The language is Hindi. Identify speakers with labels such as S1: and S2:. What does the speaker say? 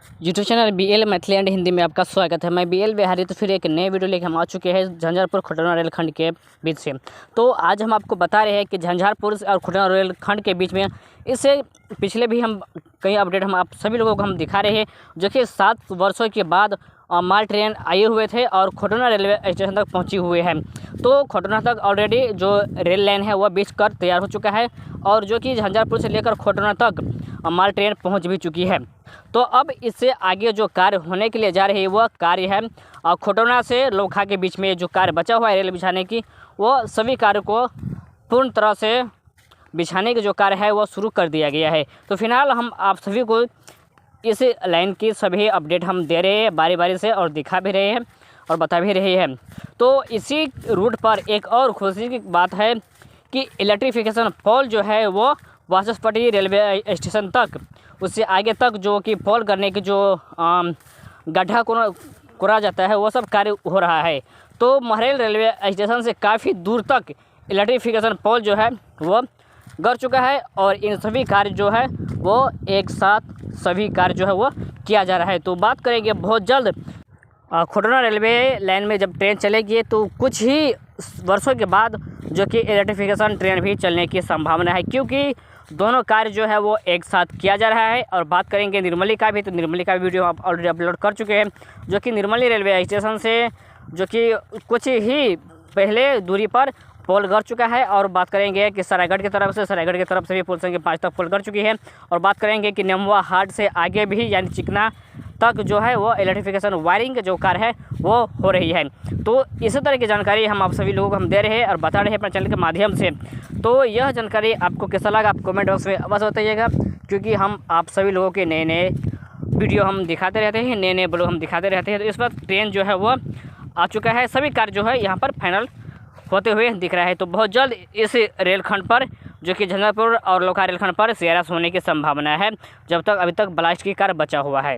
S1: YouTube channel BL Maithili and Hindi में आपका स्वागत है। मैं BL बिहारी तो फिर एक नए वीडियो लेकर हम आ चुके हैं झंझारपुर खुटना रेलखंड के बीच से। तो आज हम आपको बता रहे हैं कि झंझारपुर और खुटना रेलखंड के बीच में इससे पिछले भी हम कई अपडेट हम आप सभी लोगों को हम दिखा रहे हैं, जो कि 7 वर्षों के बाद माल ट्रेन आए हुए थे और खुटना रेलवे स्टेशन तक पहुँची हुए हैं। तो खुटना तक ऑलरेडी जो रेल लाइन है वह बिछ कर तैयार हो चुका है और जो कि झंझारपुर से लेकर खुटना तक माल ट्रेन पहुंच भी चुकी है। तो अब इससे आगे जो कार्य होने के लिए जा रही है वह कार्य है और खुटना से लोखा के बीच में जो कार्य बचा हुआ है रेल बिछाने की, वो सभी कार्य को पूर्ण तरह से बिछाने के जो कार्य है वह शुरू कर दिया गया है। तो फिलहाल हम आप सभी को इस लाइन की सभी अपडेट हम दे रहे हैं बारी बारी से और दिखा भी रहे हैं और बता भी रहे हैं। तो इसी रूट पर एक और खुशी की बात है कि इलेक्ट्रिफिकेशन पोल जो है वो वाचस्पति रेलवे स्टेशन तक, उससे आगे तक जो कि पोल करने की जो गड्ढा कोरा जाता है वो सब कार्य हो रहा है। तो महरेल रेलवे स्टेशन से काफ़ी दूर तक इलेक्ट्रिफिकेशन पोल जो है वो गड़ चुका है और इन सभी कार्य जो है वो एक साथ सभी कार्य जो है वो किया जा रहा है। तो बात करेंगे बहुत जल्द खुटना रेलवे लाइन में जब ट्रेन चलेगी तो कुछ ही वर्षों के बाद जो कि इलेक्ट्रिफिकेशन ट्रेन भी चलने की संभावना है, क्योंकि दोनों कार्य जो है वो एक साथ किया जा रहा है। और बात करेंगे निर्मली का भी, तो निर्मली का वीडियो आप ऑलरेडी अपलोड कर चुके हैं, जो कि निर्मली रेलवे स्टेशन से जो कि कुछ ही पहले दूरी पर पोल गड़ चुका है। और बात करेंगे कि सरायगढ़ की तरफ से भी पुल संख्या 5 तक पोल गड़ चुकी है। और बात करेंगे कि नेमुआ हाट से आगे भी यानी चिकना तक जो है वो इलेक्ट्रिफिकेशन वायरिंग के जो कार्य है वो हो रही है। तो इसी तरह की जानकारी हम आप सभी लोगों को हम दे रहे हैं और बता रहे हैं अपने चैनल के माध्यम से। तो यह जानकारी आपको कैसा लगा आप कमेंट बॉक्स में अवश्य बताइएगा, क्योंकि हम आप सभी लोगों के नए नए वीडियो हम दिखाते रहते हैं, नए नए ब्लॉग हम दिखाते रहते हैं। तो इस वक्त ट्रेन जो है वो आ चुका है, सभी कार्य जो है यहाँ पर फाइनल होते हुए दिख रहा है। तो बहुत जल्द इस रेलखंड पर जो कि झंझारपुर और लोखा रेलखंड पर CRS होने की संभावना है, जब तक अभी तक ब्लास्ट की कार्य बचा हुआ है।